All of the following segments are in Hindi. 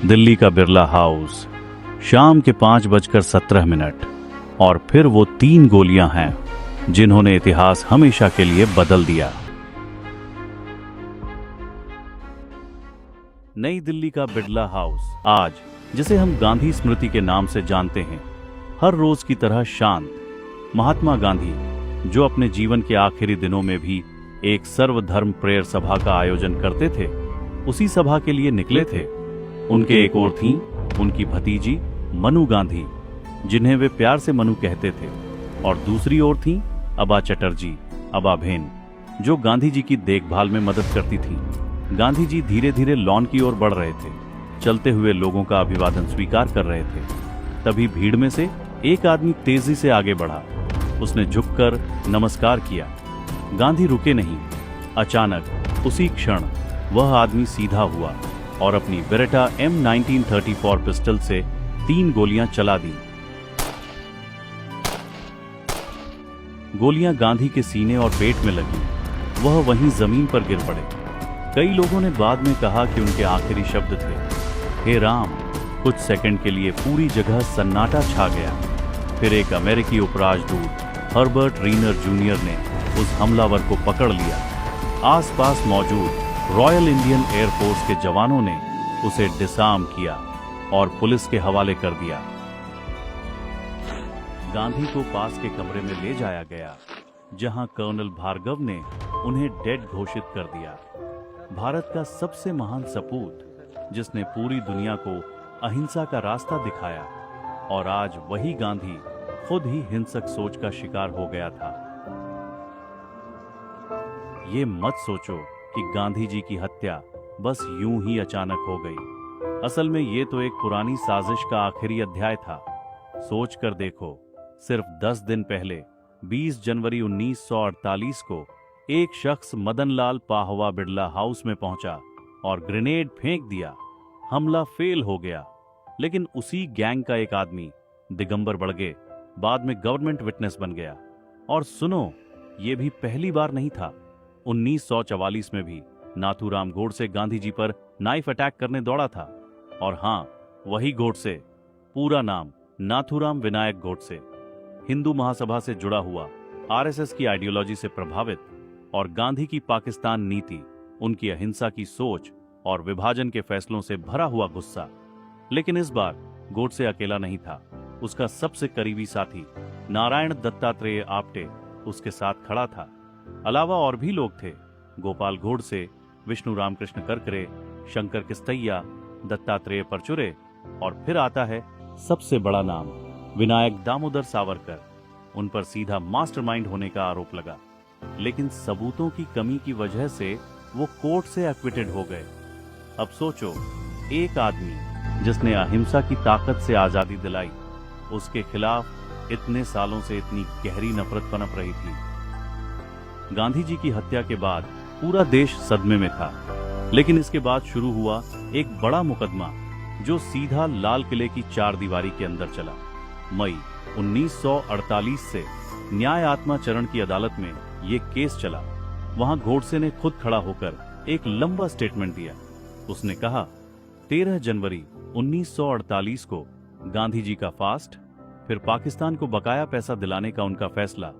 दिल्ली का बिरला हाउस, शाम के 5:17, और फिर वो 3 गोलियां हैं जिन्होंने इतिहास हमेशा के लिए बदल दिया। नई दिल्ली का बिरला हाउस आज, जिसे हम गांधी स्मृति के नाम से जानते हैं, हर रोज की तरह शांत। महात्मा गांधी, जो अपने जीवन के आखिरी दिनों में भी एक सर्वधर्म प्रेयर सभा का आयोजन करते थे, उसी सभा के लिए निकले थे। उनके एक और थी उनकी भतीजी मनु गांधी, जिन्हें वे प्यार से मनु कहते थे, और दूसरी ओर थी अबा चटर्जी, अबा भेन, जो गांधी जी की देखभाल में मदद करती थी। गांधी जी धीरे धीरे लॉन की ओर बढ़ रहे थे, चलते हुए लोगों का अभिवादन स्वीकार कर रहे थे। तभी भीड़ में से एक आदमी तेजी से आगे बढ़ा। उसने झुककर नमस्कार किया। गांधी रुके नहीं। अचानक उसी क्षण वह आदमी सीधा हुआ और अपनी बेरेटा M1934 पिस्टल से 3 गोलियां चला दी। गोलियां गांधी के सीने और पेट में लगी। वह वहीं जमीन पर गिर पड़े। कई लोगों ने बाद में कहा कि उनके आखिरी शब्द थे, हे राम। कुछ सेकंड के लिए पूरी जगह सन्नाटा छा गया। फिर एक अमेरिकी उपराजदूत हर्बर्ट रीनर जूनियर ने उस हमलावर को पकड़ लिया। आसपास मौजूद रॉयल इंडियन एयरफोर्स के जवानों ने उसे डिसआर्म किया और पुलिस के हवाले कर दिया। गांधी को पास के कमरे में ले जाया गया, जहां कर्नल भार्गव ने उन्हें डेड घोषित कर दिया। भारत का सबसे महान सपूत, जिसने पूरी दुनिया को अहिंसा का रास्ता दिखाया, और आज वही गांधी खुद ही हिंसक सोच का शिकार हो गया था। ये मत सोचो कि गांधी जी की हत्या बस यूं ही अचानक हो गई। असल में ये तो एक पुरानी साजिश का आखिरी अध्याय था। सोच कर देखो, सिर्फ 10 दिन पहले 20 जनवरी 1948 को एक शख्स मदनलाल पाहवा बिरला हाउस में पहुंचा और ग्रेनेड फेंक दिया। हमला फेल हो गया, लेकिन उसी गैंग का एक आदमी दिगंबर बड़गे बाद में गवर्नमेंट विटनेस बन गया। और सुनो, ये भी पहली बार नहीं था। 1944 में भी नाथूराम गोडसे गांधी जी पर नाइफ अटैक करने दौड़ा था। और हां, वही गोडसे, पूरा नाम नाथूराम विनायक गोडसे, हिंदू महासभा से जुड़ा हुआ, आरएसएस की आइडियोलॉजी से प्रभावित, और गांधी की पाकिस्तान नीति, उनकी अहिंसा की सोच और विभाजन के फैसलों से भरा हुआ गुस्सा। लेकिन इस बार गोडसे अकेला नहीं था। उसका सबसे करीबी साथी नारायण दत्तात्रेय आप्टे उसके साथ खड़ा था। अलावा और भी लोग थे, गोपाल गोडसे, विष्णु रामकृष्ण करकरे, शंकर किस्तैया, दत्तात्रेय परचुरे, और फिर आता है सबसे बड़ा नाम, विनायक दामोदर सावरकर। उन पर सीधा मास्टरमाइंड होने का आरोप लगा, लेकिन सबूतों की कमी की वजह से वो कोर्ट से एक्विटेड हो गए। अब सोचो, एक आदमी जिसने अहिंसा की ताकत से आजादी दिलाई, उसके खिलाफ इतने सालों से इतनी गहरी नफरत पनप रही थी। गांधी जी की हत्या के बाद पूरा देश सदमे में था, लेकिन इसके बाद शुरू हुआ एक बड़ा मुकदमा, जो सीधा लाल किले की 4 दीवारी के अंदर चला। मई 1948 से न्याय आत्मा चरण की अदालत में ये केस चला। वहां गोडसे ने खुद खड़ा होकर एक लंबा स्टेटमेंट दिया। उसने कहा, 13 जनवरी 1948 को गांधी जी का फास्ट, फिर पाकिस्तान को बकाया पैसा दिलाने का उनका फैसला,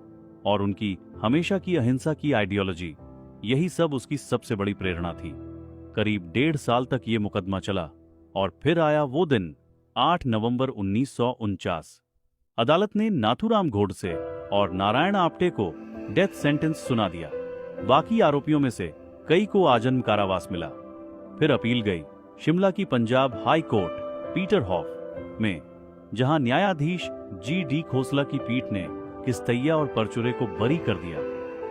और उनकी हमेशा की अहिंसा की आइडियोलॉजी, यही सब उसकी सबसे बड़ी प्रेरणा थी। करीब 1.5 साल तक ये मुकदमा चला, और फिर आया वो दिन, 8 नवंबर 1949। अदालत ने नाथूराम गोडसे और नारायण आप्टे को डेथ सेंटेंस सुना दिया। बाकी आरोपियों में से कई को आजन्म कारावास मिला। फिर अपील गई शिमला की Punjab high court Peterhoff में, जहां न्यायाधीश G.D. खोसला की पीठ ने किस्तैया और परचुरे को बरी कर दिया।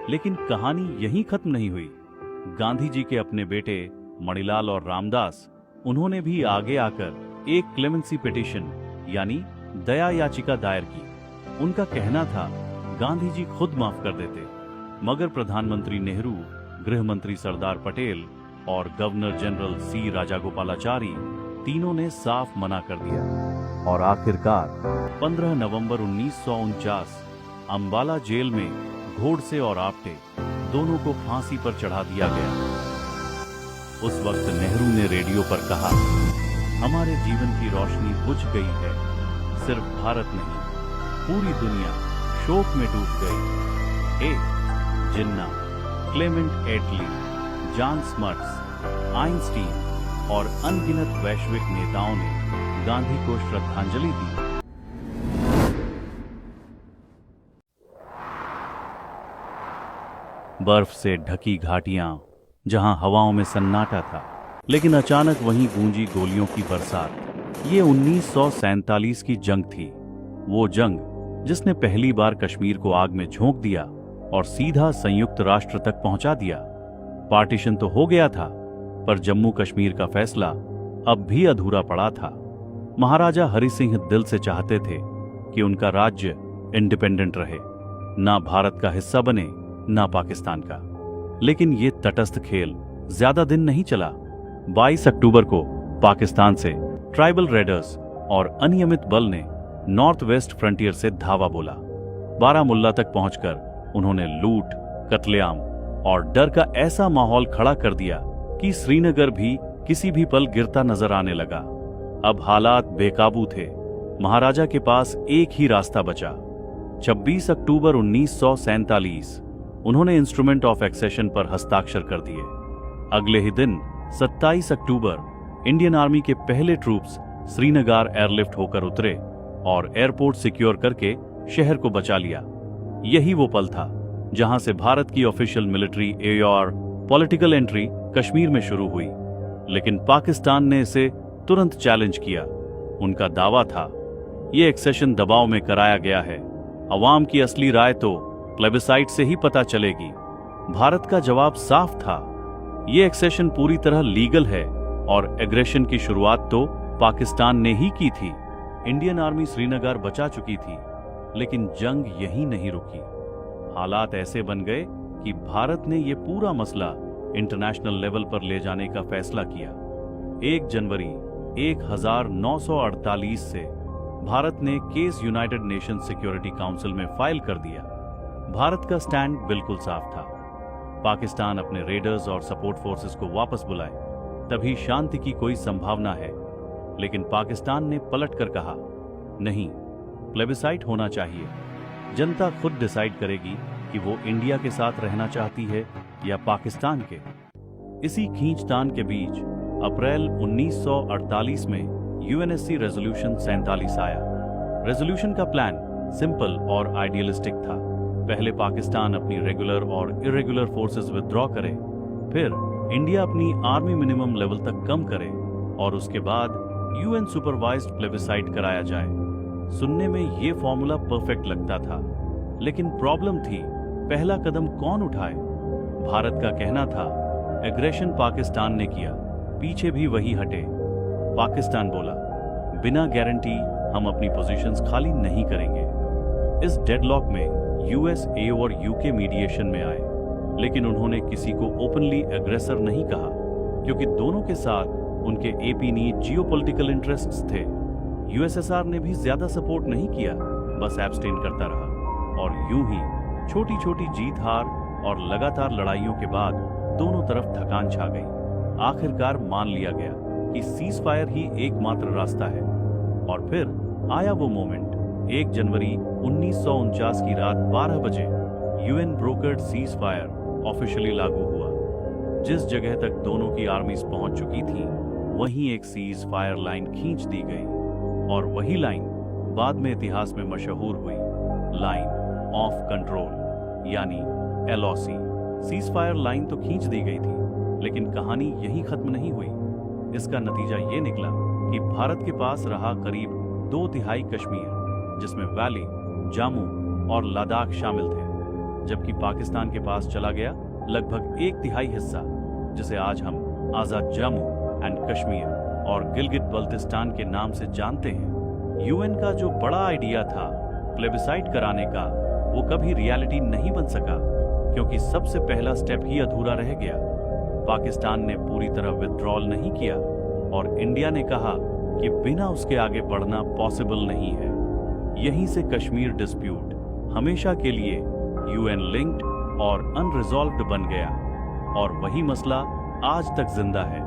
लेकिन कहानी यहीं खत्म नहीं हुई। गांधी जी के अपने बेटे मणिलाल और रामदास, उन्होंने भी आगे आकर एक क्लेमेंसी पिटीशन यानी दया याचिका दायर की। उनका कहना था गांधी जी खुद माफ कर देते, मगर प्रधानमंत्री नेहरू, गृह मंत्री सरदार पटेल और गवर्नर जनरल C. राजागोपालाचारी, तीनों ने साफ मना कर दिया। और आखिरकार 15 नवंबर 1949 अंबाला जेल में गोडसे और आप्टे दोनों को फांसी पर चढ़ा दिया गया। उस वक्त नेहरू ने रेडियो पर कहा, हमारे जीवन की रोशनी बुझ गई है। सिर्फ भारत नहीं, पूरी दुनिया शोक में डूब गई। जिन्ना, क्लेमेंट एटली, जॉन स्मट्स, आइंस्टीन और अनगिनत वैश्विक नेताओं ने गांधी को श्रद्धांजलि दी। बर्फ से ढकी घाटियां, जहां हवाओं में सन्नाटा था, लेकिन अचानक वहीं गूंजी गोलियों की बरसात। ये 1947 की जंग थी, वो जंग जिसने पहली बार कश्मीर को आग में झोंक दिया और सीधा संयुक्त राष्ट्र तक पहुंचा दिया। पार्टीशन तो हो गया था, पर जम्मू कश्मीर का फैसला अब भी अधूरा पड़ा था। महाराजा हरि सिंह दिल से चाहते थे कि उनका राज्य इंडिपेंडेंट रहे, ना भारत का हिस्सा बने ना पाकिस्तान का। लेकिन ये तटस्थ खेल ज्यादा दिन नहीं चला। 22 अक्टूबर को पाकिस्तान से ट्राइबल रेडर्स और अनियमित बल ने नॉर्थ वेस्ट फ्रंटियर से धावा बोला। बारामुल्ला तक पहुंचकर उन्होंने लूट, कत्लेआम और डर का ऐसा माहौल खड़ा कर दिया कि श्रीनगर भी किसी भी पल गिरता नजर आने लगा। अब हालात बेकाबू थे। महाराजा के पास एक ही रास्ता बचा। 26 अक्टूबर 1947 उन्होंने इंस्ट्रूमेंट ऑफ एक्सेशन पर हस्ताक्षर कर दिए। अगले ही दिन 27 अक्टूबर इंडियन आर्मी के पहले ट्रूप्स श्रीनगर एयरलिफ्ट होकर उतरे और एयरपोर्ट सिक्योर करके शहर को बचा लिया। यही वो पल था जहां से भारत की ऑफिशियल मिलिट्री और पॉलिटिकल एंट्री कश्मीर में शुरू हुई। लेकिन पाकिस्तान ने इसे तुरंत चैलेंज किया। उनका दावा था, ये एक्सेशन दबाव में कराया गया है, अवाम की असली राय तो प्लेबिसाइट से ही पता चलेगी। भारत का जवाब साफ था, ये एक्सेशन पूरी तरह लीगल है और एग्रेशन की शुरुआत तो पाकिस्तान ने ही की थी। इंडियन आर्मी श्रीनगर बचा चुकी थी, लेकिन जंग यहीं नहीं रुकी। हालात ऐसे बन गए कि भारत ने यह पूरा मसला इंटरनेशनल लेवल पर ले जाने का फैसला किया। 1 जनवरी 1948 से भारत ने case United Nations security council में फाइल कर दिया। भारत का स्टैंड बिल्कुल साफ था, पाकिस्तान अपने रेडर्स और सपोर्ट फोर्सेस को वापस बुलाए, तभी शांति की कोई संभावना है। लेकिन पाकिस्तान ने पलटकर कहा, नहीं, प्लेबिसाइट होना चाहिए। जनता खुद डिसाइड करेगी कि वो इंडिया के साथ रहना चाहती है या पाकिस्तान के। इसी खींचतान के बीच अप्रैल 1948 में यूएनएससी रेजोल्यूशन 47 आया। रेजोल्यूशन का प्लान सिंपल और आइडियलिस्टिक था। पहले पाकिस्तान अपनी रेगुलर और इरेगुलर फोर्सेस विथड्रॉ करे, फिर इंडिया अपनी आर्मी मिनिमम लेवल तक कम करे और उसके बाद यूएन सुपरवाइज्ड प्लेबिसाइट कराया जाए। सुनने में ये फॉर्मूला परफेक्ट लगता था, लेकिन प्रॉब्लम थी, पहला कदम कौन उठाए? भारत का कहना था, एग्रेशन पाकिस्तान ने किया, पीछे भी वही हटे। पाकिस्तान बोला, बिना गारंटी हम अपनी पोजीशंस खाली नहीं करेंगे। इस डेडलॉक में यूएसए और यूके मीडिएशन में आए, लेकिन उन्होंने किसी को ओपनली एग्रेसर नहीं कहा, क्योंकि दोनों के साथ उनके अपनी जियोपॉलिटिकल इंटरेस्ट्स थे। यूएसएसआर ने भी ज्यादा सपोर्ट नहीं किया, बस एब्सटेन करता रहा। और यूं ही छोटी छोटी जीत हार और लगातार लड़ाइयों के बाद दोनों तरफ थकान छा गई। आखिरकार मान लिया गया कि सीज फायर ही एकमात्र रास्ता है। और फिर आया वो मोमेंट, 1 जनवरी 1949 की रात 12 बजे UN brokered cease fire officially लागू हुआ। जिस जगह तक दोनों की आर्मीज पहुंच चुकी थी, वहीं एक सीज फायर लाइन खींच दी गई, और वही लाइन बाद में इतिहास में मशहूर हुई, लाइन ऑफ कंट्रोल यानी LOC। सीज फायर लाइन तो खींच दी गई थी, लेकिन कहानी यहीं खत्म नहीं हुई। इसका नतीजा ये निकला कि भारत के पास रहा करीब 2/3 कश्मीर, जिसमें वैली, जम्मू और लद्दाख शामिल थे, जबकि पाकिस्तान के पास चला गया लगभग 1/3 हिस्सा, जिसे आज हम आजाद जम्मू एंड कश्मीर और गिलगित बल्तिस्तान के नाम से जानते हैं। यूएन का जो बड़ा आइडिया था प्लेबिसाइट कराने का, वो कभी रियलिटी नहीं बन सका, क्योंकि सबसे पहला स्टेप ही अधूरा रह गया। पाकिस्तान ने पूरी तरह विथड्रॉल नहीं किया और इंडिया ने कहा कि बिना उसके आगे बढ़ना पॉसिबल नहीं है। यहीं से कश्मीर डिस्प्यूट हमेशा के लिए यूएन लिंक्ड और अनरिजॉल्व्ड बन गया, और वही मसला आज तक जिंदा है,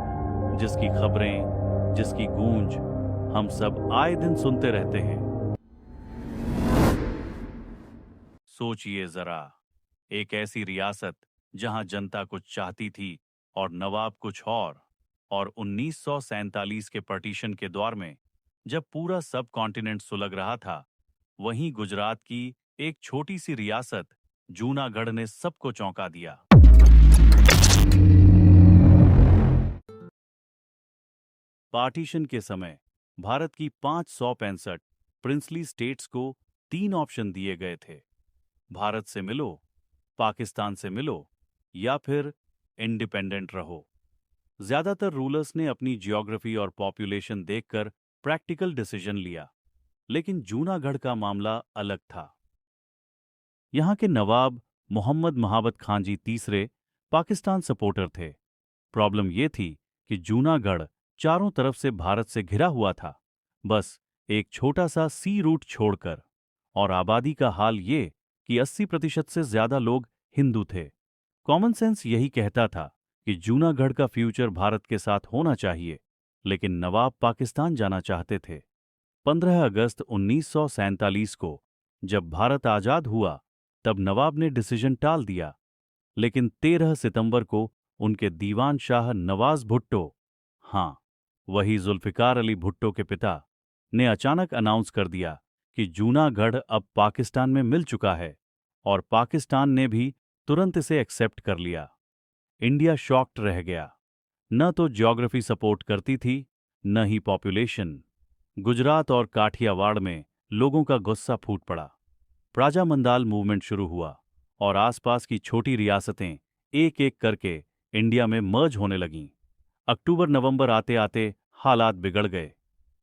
जिसकी खबरें, जिसकी गूंज हम सब आए दिन सुनते रहते हैं। सोचिए जरा, एक ऐसी रियासत जहां जनता कुछ चाहती थी और नवाब कुछ और 1947 के पार्टीशन के दौर में जब पूरा सब कॉन्टिनेंट सुलग रहा था, वहीं गुजरात की एक छोटी सी रियासत जूनागढ़ ने सबको चौंका दिया। पार्टीशन के समय भारत की 565 प्रिंसली स्टेट्स को 3 ऑप्शन दिए गए थे। भारत से मिलो, पाकिस्तान से मिलो या फिर इंडिपेंडेंट रहो। ज्यादातर रूलर्स ने अपनी जियोग्राफी और पॉपुलेशन देखकर प्रैक्टिकल डिसीजन लिया, लेकिन जूनागढ़ का मामला अलग था। यहां के नवाब मोहम्मद महाबत खान जी तीसरे पाकिस्तान सपोर्टर थे। प्रॉब्लम यह थी कि जूनागढ़ चारों तरफ से भारत से घिरा हुआ था, बस एक छोटा सा सी रूट छोड़कर, और आबादी का हाल ये कि 80% से ज्यादा लोग हिंदू थे। कॉमन सेंस यही कहता था कि जूनागढ़ का फ्यूचर भारत के साथ होना चाहिए, लेकिन नवाब पाकिस्तान जाना चाहते थे। 15 अगस्त 1947 को जब भारत आजाद हुआ, तब नवाब ने डिसीजन टाल दिया, लेकिन 13 सितंबर को उनके दीवान शाह नवाज भुट्टो, हाँ वही जुल्फिकार अली भुट्टो के पिता, ने अचानक अनाउंस कर दिया कि जूनागढ़ अब पाकिस्तान में मिल चुका है, और पाकिस्तान ने भी तुरंत इसे एक्सेप्ट कर लिया। इंडिया शॉक्ड रह गया। न तो ज्योग्राफी सपोर्ट करती थी, न ही पॉपुलेशन। गुजरात और काठियावाड़ में लोगों का गुस्सा फूट पड़ा। प्राजामंदाल मूवमेंट शुरू हुआ और आसपास की छोटी रियासतें एक एक करके इंडिया में मर्ज होने लगीं। अक्टूबर नवंबर आते आते हालात बिगड़ गए।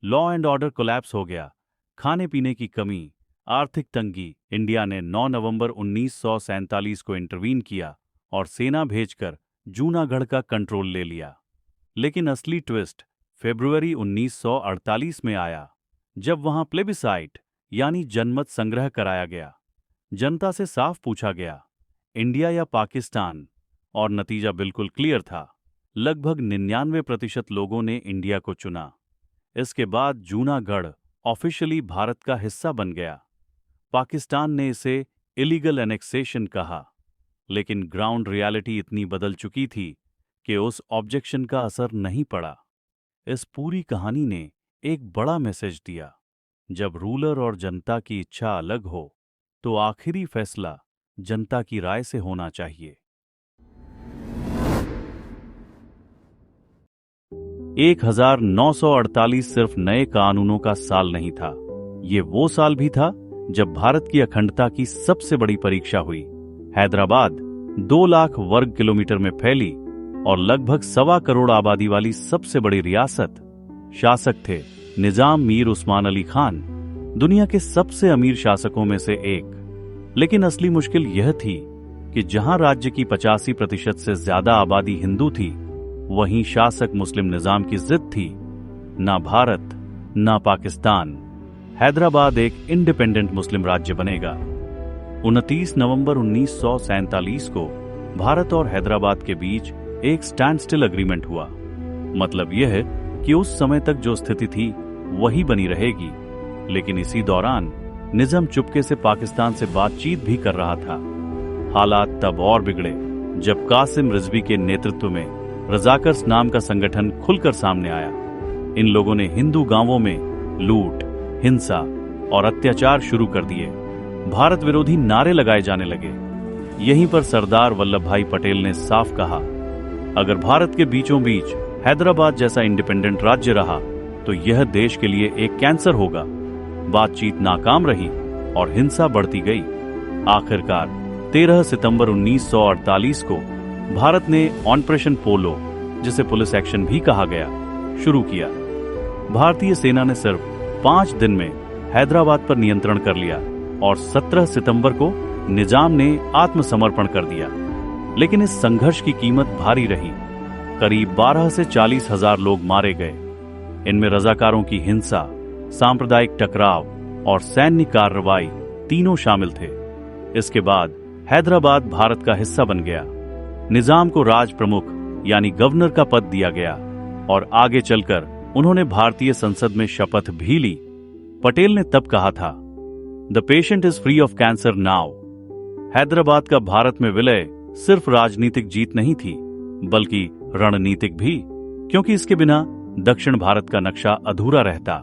लॉ एंड ऑर्डर कोलैप्स हो गया। खाने पीने की कमी, आर्थिक तंगी। इंडिया ने 9 नवंबर 1947 को इंटरवीन किया और सेना भेजकर जूनागढ़ का कंट्रोल ले लिया। लेकिन असली ट्विस्ट फरवरी 1948 में आया, जब वहां प्लेबिसाइट यानी जनमत संग्रह कराया गया। जनता से साफ पूछा गया, इंडिया या पाकिस्तान, और नतीजा बिल्कुल क्लियर था। लगभग 99% लोगों ने इंडिया को चुना। इसके बाद जूनागढ़ ऑफिशियली भारत का हिस्सा बन गया। पाकिस्तान ने इसे इलीगल एनेक्सेशन कहा, लेकिन ग्राउंड रियलिटी इतनी बदल चुकी थी कि उस ऑब्जेक्शन का असर नहीं पड़ा। इस पूरी कहानी ने एक बड़ा मैसेज दिया, जब रूलर और जनता की इच्छा अलग हो, तो आखिरी फैसला जनता की राय से होना चाहिए। 1948 सिर्फ नए कानूनों का साल नहीं था, ये वो साल भी था जब भारत की अखंडता की सबसे बड़ी परीक्षा हुई। हैदराबाद 2 लाख वर्ग किलोमीटर में फैली और लगभग 1.25 करोड़ आबादी वाली सबसे बड़ी रियासत। शासक थे निजाम मीर उस्मान अली खान, दुनिया के सबसे अमीर शासकों में से एक। लेकिन असली मुश्किल यह थी कि जहां राज्य की 85% से ज्यादा आबादी हिंदू थी, वहीं शासक मुस्लिम निजाम की जिद थी। ना भारत, ना पाकिस्तान, हैदराबाद एक इंडिपेंडेंट मुस्लिम राज्य बनेगा। 29 नवंबर 1947 को भारत और हैदराबाद के बीच एक स्टैंड स्टिल अग्रीमेंट हुआ। मतलब यह है कि उस समय तक जो स्थिति थी वही बनी रहेगी, लेकिन इसी दौरान निजाम चुपके से पाकिस्तान से बातचीत भी कर रहा था। हालात तब और बिगड़े जब कासिम रिजवी के नेतृत्व में रजाकर्स नाम का संगठन खुलकर सामने आया। इन लोगों ने हिंदू गांवों में लूट, हिंसा और अत्याचार शुरू कर दिए। भारत विरोधी नारे लगाए जाने लगे। यहीं पर सरदार वल्लभ भाई पटेल ने साफ कहा, अगर भारत के बीचों बीच हैदराबाद जैसा इंडिपेंडेंट राज्य रहा तो यह देश के लिए एक कैंसर होगा। बातचीत नाकाम रही और हिंसा बढ़ती गई। आखिरकार 13 सितंबर 1948 को भारत ने ऑपरेशन पोलो, जिसे पुलिस एक्शन भी कहा गया, शुरू किया। भारतीय सेना ने सिर्फ 5 दिन में हैदराबाद पर नियंत्रण कर लिया और 17 सितंबर को निजाम ने आत्मसमर्पण कर दिया। लेकिन इस संघर्ष की कीमत भारी रही। करीब 12 से 40 हजार लोग मारे गए। इनमें रजाकारों की हिंसा, सांप्रदायिक टकराव और सैन्य कार्रवाई तीनों शामिल थे। इसके बाद हैदराबाद भारत का हिस्सा बन गया। निजाम को राज प्रमुख यानी गवर्नर का पद दिया गया और आगे चलकर उन्होंने भारतीय संसद में शपथ भी ली। पटेल ने तब कहा था, the patient is free of cancer now. Hyderabad का भारत में विलय सिर्फ राजनीतिक जीत नहीं थी, बल्कि रणनीतिक भी, क्योंकि इसके बिना दक्षिण भारत का नक्शा अधूरा रहता।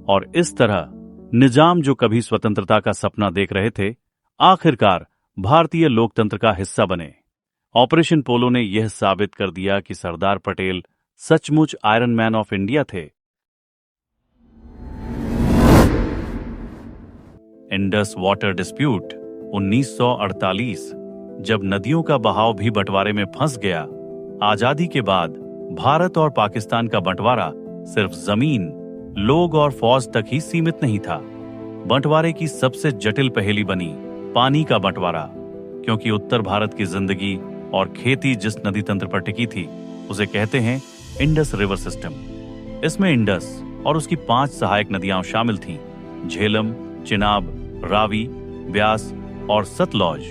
और इस तरह निजाम, जो कभी स्वतंत्रता का सपना देख रहे थे, आखिरकार भारतीय लोकतंत्र का हिस्सा बने। ऑपरेशन पोलो ने यह साबित कर दिया कि सरदार पटेल सचमुच आयरन मैन ऑफ इंडिया थे। इंडस वाटर डिस्प्यूट 1948, जब नदियों का बहाव भी बंटवारे में फंस गया। आजादी के बाद भारत और पाकिस्तान का बंटवारा सिर्फ जमीन, लोग और फौज तक ही सीमित नहीं था। बंटवारे की सबसे जटिल पहेली बनी पानी का बंटवारा, क्योंकि उत्तर भारत की जिंदगी और खेती जिस नदी तंत्र पर टिकी थी उसे कहते हैं इंडस रिवर सिस्टम। इसमें इंडस और उसकी 5 सहायक नदियां शामिल थीं, झेलम, चिनाब, रावी, ब्यास और सतलौज।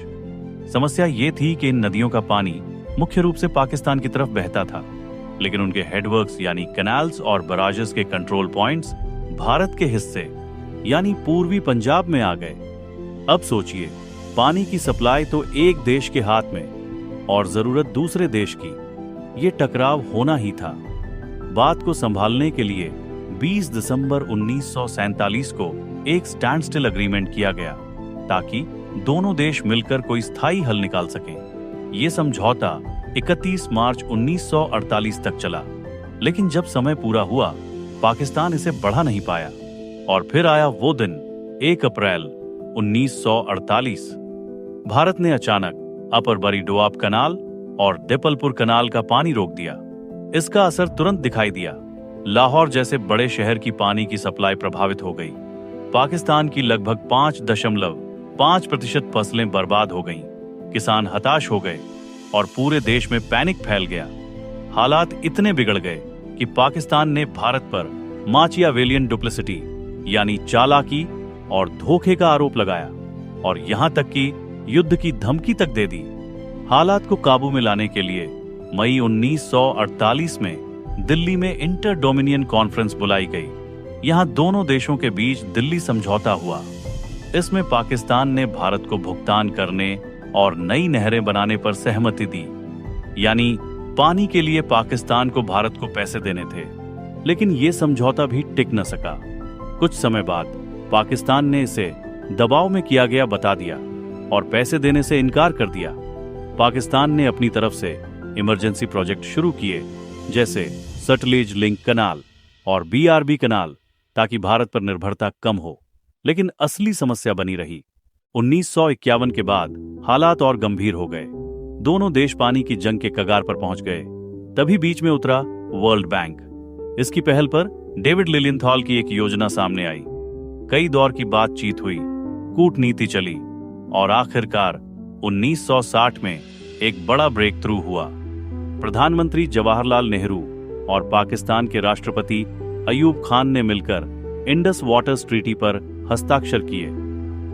समस्या ये थी कि इन नदियों का पानी मुख्य रूप से पाकिस्तान की तरफ बहता था, लेकिन उनके हेडवर्क्स यानी कैनाल्स और बराजेस के कंट्रोल पॉइंट्स भारत के हिस्से यानी पूर्वी पंजाब में आ गए। अब सोचिए, पानी की सप्लाई तो एक देश के हाथ में और जरूरत दूसरे देश की, ये टकराव होना ही था। बात को संभालने के लिए 20 दिसंबर 1947 को एक स्टैंड स्टिल अग्रीमेंट किया गया, ताकि दोनों देश मिलकर कोई स्थायी हल निकाल सकें। ये समझौता 31 मार्च 1948 तक चला, लेकिन जब समय पूरा हुआ, पाकिस्तान इसे बढ़ा नहीं पाया। और फिर आया वो दिन, 1 अप्रैल 1948। भारत ने अचानक अपर बरी डोआब कनाल और देपलपुर कनाल का पानी रोक दिया। इसका असर तुरंत दिखाई दिया। लाहौर जैसे बड़े शहर की पानी की सप्लाई प्रभावित हो गई। पाकिस्तान की लगभग 5.5% फसलें बर्बाद हो गईं। किसान हताश हो गए और पूरे देश में पैनिक फैल गया। हालात इतने बिगड़ गए कि पाकिस्तान ने भारत पर माचियावेलियन डुप्लिसिटी यानी चालाकी और धोखे का आरोप लगाया और यहां तक कि युद्ध की धमकी तक दे दी। हालात को काबू में लाने के लिए मई 1948 में दिल्ली में इंटर डोमिनियन कॉन्फ्रेंस बुलाई गई। यहां दोनों देशों के बीच दिल्ली समझौता हुआ। इसमें पाकिस्तान ने भारत को भुगतान करने और नई नहरें बनाने पर सहमति दी, यानी पानी के लिए पाकिस्तान को भारत को पैसे देने थे। लेकिन यह समझौता भी टिक न सका। कुछ समय बाद पाकिस्तान ने इसे दबाव में किया गया बता दिया और पैसे देने से इनकार कर दिया। पाकिस्तान ने अपनी तरफ से इमरजेंसी प्रोजेक्ट शुरू किए, जैसे सटलेज लिंक कनाल और BRB कनाल, ताकि भारत पर निर्भरता कम हो। लेकिन असली समस्या बनी रही। 1951 के बाद हालात और गंभीर हो गए। दोनों देश पानी की जंग के कगार पर पहुंच गए। तभी बीच में उतरा वर्ल्ड बैंक। इसकी पहल पर डेविड लिलियंथॉल की एक योजना सामने आई। कई दौर की बातचीत हुई, कूटनीति चली और आखिरकार 1960 में एक बड़ा ब्रेक थ्रू हुआ। प्रधानमंत्री जवाहरलाल नेहरू और पाकिस्तान के राष्ट्रपति अयूब खान ने मिलकर इंडस वाटर्स ट्रीटी पर हस्ताक्षर किए।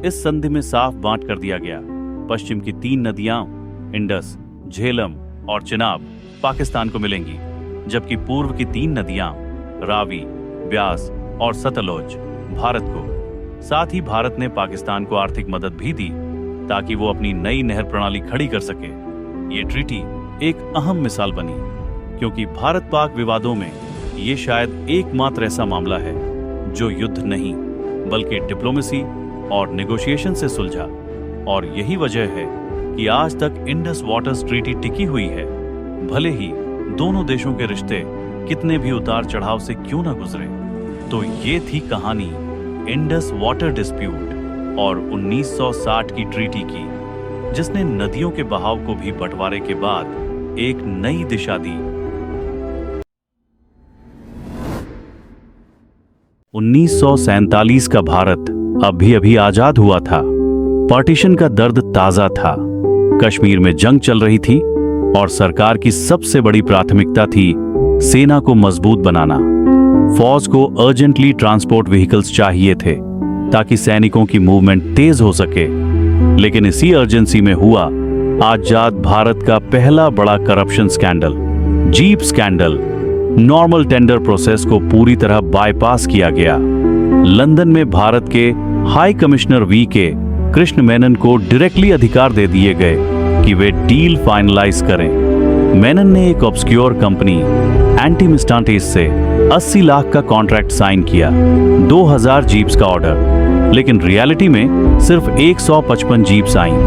इस संधि में साफ बांट कर दिया गया, पश्चिम की 3 नदियां इंडस, झेलम और चिनाब पाकिस्तान को मिलेंगी, जबकि पूर्व की 3 नदियां रावी, ब्यास और सतलुज भारत को। साथ ही भारत ने पाकिस्तान को आर्थिक मदद भी दी ताकि वो अपनी नई नहर प्रणाली खड़ी कर सके। ये ट्रीटी एक अहम मिसाल बनी, क्योंकि भारत पाक विवादों में ये शायद एकमात्र ऐसा मामला है जो युद्ध नहीं बल्कि डिप्लोमेसी और नेगोशिएशन से सुलझा। और यही वजह है कि आज तक इंडस वाटर्स ट्रीटी टिकी हुई है, भले ही दोनों देशों के रिश्ते कितने भी उतार चढ़ाव से क्यों न गुजरे। तो ये थी कहानी इंडस वाटर डिस्प्यूट और 1960 की ट्रीटी की, जिसने नदियों के बहाव को भी बंटवारे के बाद एक नई दिशा दी। 1947 का भारत अभी अभी आजाद हुआ था। पार्टीशन का दर्द ताजा था। कश्मीर में जंग चल रही थी और सरकार की सबसे बड़ी प्राथमिकता थी सेना को मजबूत बनाना। फौज को अर्जेंटली ट्रांसपोर्ट व्हीकल्स चाहिए थे ताकि सैनिकों की मूवमेंट तेज हो सके। लेकिन इसी अर्जेंसी में हुआ आजाद भारत का पहला बड़ा corruption scandal, jeep scandal. Normal tender process को पूरी तरह बाईपास किया गया। लंदन में भारत के high commissioner VK. Krishna Menon को डायरेक्टली अधिकार दे दिए गए कि वे डील फाइनलाइज करें। मेनन ने एक ऑब्सक्योर कंपनी एंटीमिस्टांटेस से 80 लाख का कॉन्ट्रैक्ट साइन किया, 2000 जीप्स का ऑर्डर, लेकिन रियलिटी में सिर्फ 155 जीप्स आईं,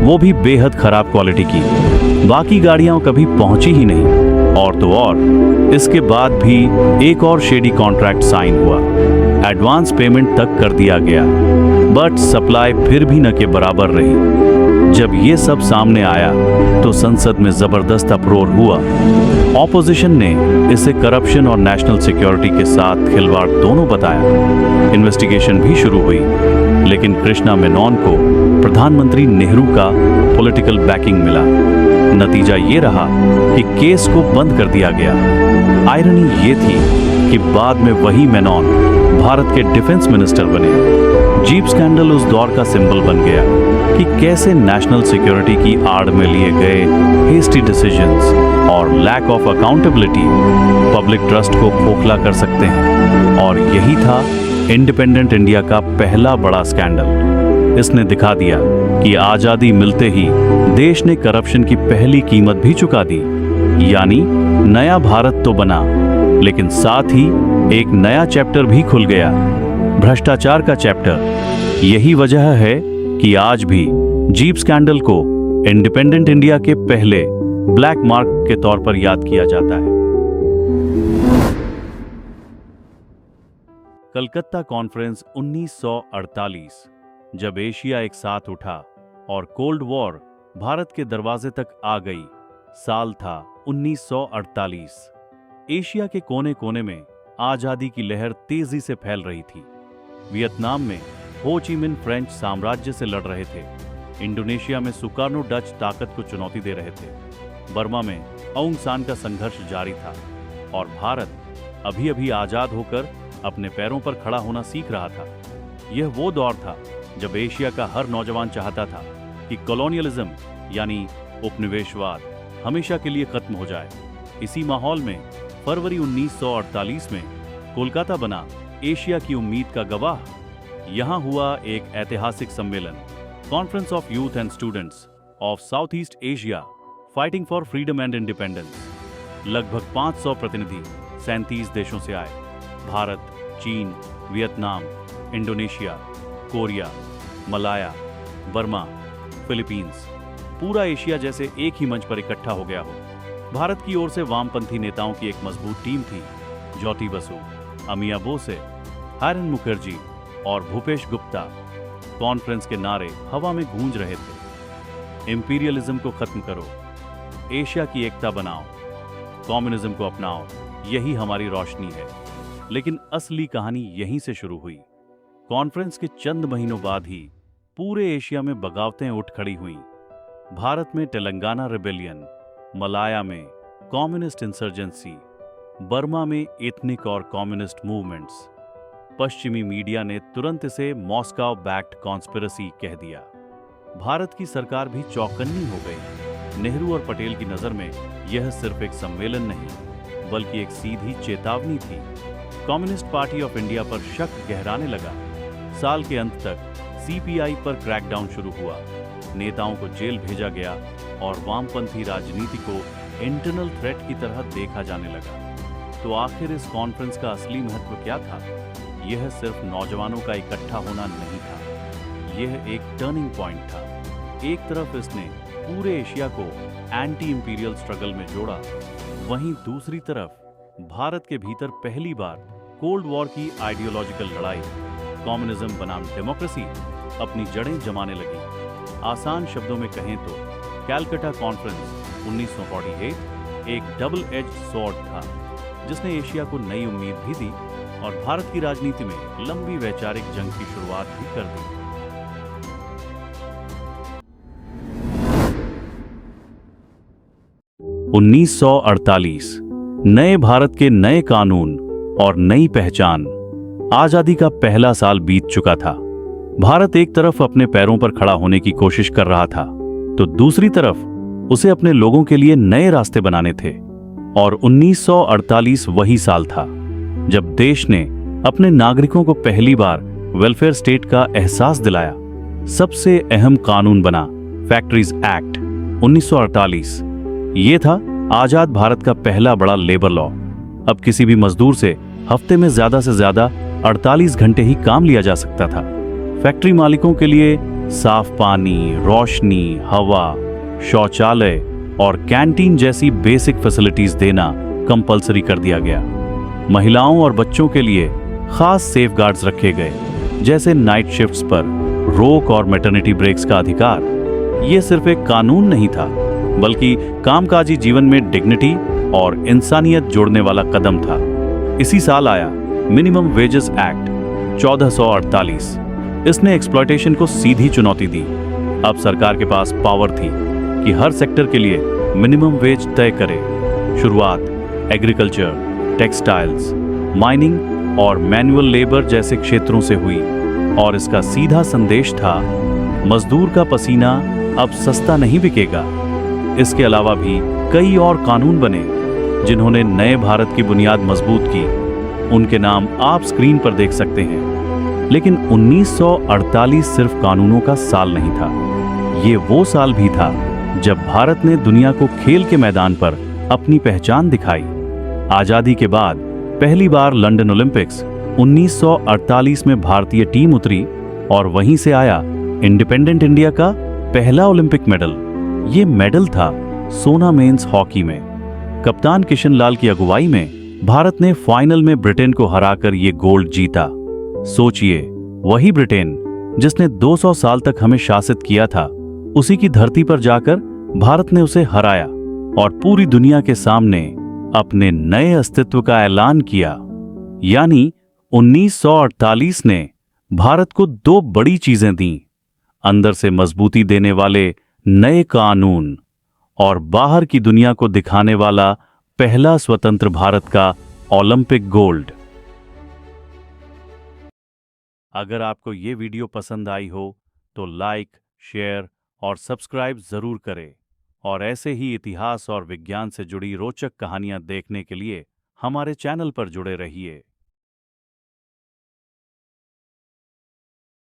वो भी बेहद खराब क्वालिटी की। बाकी गाड़ियां कभी पहुंची ही नहीं। और तो और इसके बाद भी एक और शेडी कॉन्ट्रैक्ट साइन हुआ, एडवांस पेमेंट तक कर दिया गया, बट सप्लाई फिर भी न के बराबर रही। जब ये सब सामने आया तो संसद में जबरदस्त अप्रोर हुआ। ऑपोजिशन ने इसे करप्शन और नेशनल सिक्योरिटी के साथ खिलवाड़ दोनों बताया। इन्वेस्टिगेशन भी शुरू हुई, लेकिन कृष्णा मेनन को प्रधानमंत्री नेहरू का पॉलिटिकल बैकिंग मिला। नतीजा ये रहा कि केस को बंद कर दिया गया। आयरनी ये थी कि बाद में वही मेनन भारत के डिफेंस मिनिस्टर बने। जीप स्कैंडल उस दौर का सिंबल बन गया कि कैसे नेशनल सिक्योरिटी की आड़ में लिए गए हेस्टी डिसीजंस और lack of accountability public trust को खोखला कर सकते हैं। और यही था इंडिपेंडेंट इंडिया का पहला बड़ा स्कैंडल। इसने दिखा दिया कि आजादी मिलते ही देश ने करप्शन की पहली कीमत भी चुका दी। यानी नया भारत तो बना, लेकिन साथ ही एक नया चैप्टर भी खुल गया, भ्रष्टाचार का चैप्टर। यही वजह है कि आज भी जीप स्कैंडल को इंडिपेंडेंट इंडिया के पहले ब्लैक मार्क के तौर पर याद किया जाता है। कलकत्ता कॉन्फ्रेंस 1948, जब एशिया एक साथ उठा और कोल्ड वॉर भारत के दरवाजे तक आ गई। साल था 1948। एशिया के कोने कोने में आजादी की लहर तेजी से फैल रही थी। वियतनाम में हो ची मिन फ्रेंच साम्राज्य से लड़ रहे थे। इंडोनेशिया में सुकार्नो डच ताकत को चुनौती दे रहे थे। बर्मा में औंग सान का संघर्ष जारी था। और भारत अभी अभी आजाद होकर अपने पैरों पर खड़ा होना सीख रहा था। यह वो दौर था जब एशिया का हर नौजवान चाहता था कि कॉलोनियलिज्म यानी उपनिवेशवाद हमेशा के लिए खत्म हो जाए। इसी माहौल में फरवरी 1948 में कोलकाता बना एशिया की उम्मीद का गवाह। यहां हुआ एक ऐतिहासिक सम्मेलन, conference of youth and students of south east Asia fighting for freedom and independence. लगभग 500 प्रतिनिधि 37 देशों से आए। भारत, चीन, Vietnam, Indonesia, Korea, Malaya, Burma, Philippines, पूरा एशिया जैसे एक ही मंच पर इकट्ठा हो गया हो। भारत की ओर से वामपंथी नेताओं की एक मजबूत टीम थी। ज्योति बसु, अमिया बोसे, हारन मुखर्जी और भूपेश गुप्ता। कॉन्फ्रेंस के नारे हवा में गूंज रहे थे। इंपीरियलिज्म को खत्म करो, एशिया की एकता बनाओ, कम्युनिज्म को अपनाओ, यही हमारी रोशनी है। लेकिन असली कहानी यहीं से शुरू हुई। कॉन्फ्रेंस के चंद महीनों बाद ही पूरे एशिया में बगावतें उठ खड़ी हुईं। भारत में तेलंगाना रिबेलियन, मलाया में कम्युनिस्ट इंसर्जेंसी, बर्मा में एथनिक और कम्युनिस्ट मूवमेंट्स। पश्चिमी मीडिया ने तुरंत इसे मॉस्को बैक्ड कॉन्स्पिरेसी कह दिया। भारत की सरकार भी चौकन्नी हो गई। नेहरू और पटेल की नजर में यह सिर्फ एक सम्मेलन नहीं, बल्कि एक सीधी चेतावनी थी। कम्युनिस्ट पार्टी ऑफ इंडिया पर शक गहराने लगा। साल के अंत तक सीपीआई पर क्रैकडाउन शुरू हुआ। नेताओं को जेल भेजा गया और वामपंथी राजनीति को इंटरनल थ्रेट की तरह देखा जाने लगा। तो आखिर इस कॉन्फ्रेंस का असली महत्व क्या था? यह सिर्फ नौजवानों का इकट्ठा होना नहीं था, यह एक टर्निंग पॉइंट था। एक तरफ इसने पूरे एशिया को एंटी इंपीरियल स्ट्रगल में जोड़ा, वहीं दूसरी तरफ भारत के भीतर पहली बार कोल्ड वॉर की आइडियोलॉजिकल लड़ाई, कम्युनिज्म बनाम डेमोक्रेसी अपनी जड़ें जमाने लगी। आसान शब्दों में कहें तो कैलकाटा कॉन्फ्रेंस 1948 एक डबल एज स्वॉर्ड था, जिसने एशिया को नई उम्मीद भी दी और भारत की राजनीति में लंबी वैचारिक जंग की शुरुआत भी कर दी। (1948) नए भारत के नए कानून और नई पहचान। आजादी का पहला साल बीत चुका था। भारत एक तरफ अपने पैरों पर खड़ा होने की कोशिश कर रहा था, तो दूसरी तरफ उसे अपने लोगों के लिए नए रास्ते बनाने थे। और 1948 वही साल था जब देश ने अपने नागरिकों को पहली बार वेलफेयर स्टेट का एहसास दिलाया। सबसे अहम कानून बना फैक्ट्रीज एक्ट 1948। ये था आजाद भारत का पहला बड़ा लेबर लॉ। अब किसी भी मजदूर से हफ्ते में ज्यादा से ज्यादा 48 घंटे ही काम लिया जा सकता था। फैक्ट्री मालिकों के लिए साफ पानी, रोशनी, हवा, शौचालय और कैंटीन जैसी बेसिक फैसिलिटीज देना कंपलसरी कर दिया गया। महिलाओं और बच्चों के लिए खास सेफगार्ड्स रखे गए, जैसे नाइट शिफ्ट्स पर रोक और मैटरनिटी ब्रेक्स का अधिकार। ये सिर्फ एक कानून नहीं था, बल्कि कामकाजी जीवन में डिग्निटी और इंसानियत जोड़ने वाला कदम था। इसी साल आया मिनिमम वेजेस एक्ट 1448। इसने एक्सप्लॉयटेशन को सीधी चुनौती दी। अब सरकार के पास पावर थी कि हर सेक्टर के लिए मिनिमम वेज तय करे। शुरुआत एग्रीकल्चर, टेक्सटाइल्स, माइनिंग और मैनुअल लेबर जैसे क्षेत्रों से हुई और इसका सीधा संदेश था, मजदूर का पसीना अब सस्ता नहीं बिकेगा। इसके अलावा भी कई और कानून बने जिन्होंने नए भारत की बुनियाद मजबूत की। उनके नाम आप स्क्रीन पर देख सकते हैं। लेकिन 1948 सिर्फ कानूनों का साल नहीं था, ये वो साल भी था जब भारत ने दुनिया को खेल के मैदान पर अपनी पहचान दिखाई। आजादी के बाद पहली बार लंदन ओलंपिक्स 1948 में भारतीय टीम उतरी और वहीं से आया इंडिपेंडेंट इंडिया का पहला ओलंपिक मेडल। ये मेडल था सोना मेंस हॉकी में। कप्तान किशन लाल की अगुवाई में भारत ने फाइनल में ब्रिटेन को हराकर ये गोल्ड जीता। सोचिए, वही ब्रिटेन जिसने 200 साल तक हमें शासित किया था, उसी की धरती पर जाकर भारत ने उसे हराया और पूरी दुनिया के सामने अपने नए अस्तित्व का ऐलान किया। यानी 1948 ने भारत को दो बड़ी चीजें दी, अंदर से मजबूती देने वाले नए कानून और बाहर की दुनिया को दिखाने वाला पहला स्वतंत्र भारत का ओलंपिक गोल्ड। अगर आपको ये वीडियो पसंद आई हो तो लाइक, शेयर और सब्सक्राइब जरूर करें और ऐसे ही इतिहास और विज्ञान से जुड़ी रोचक कहानियां देखने के लिए हमारे चैनल पर जुड़े रहिए।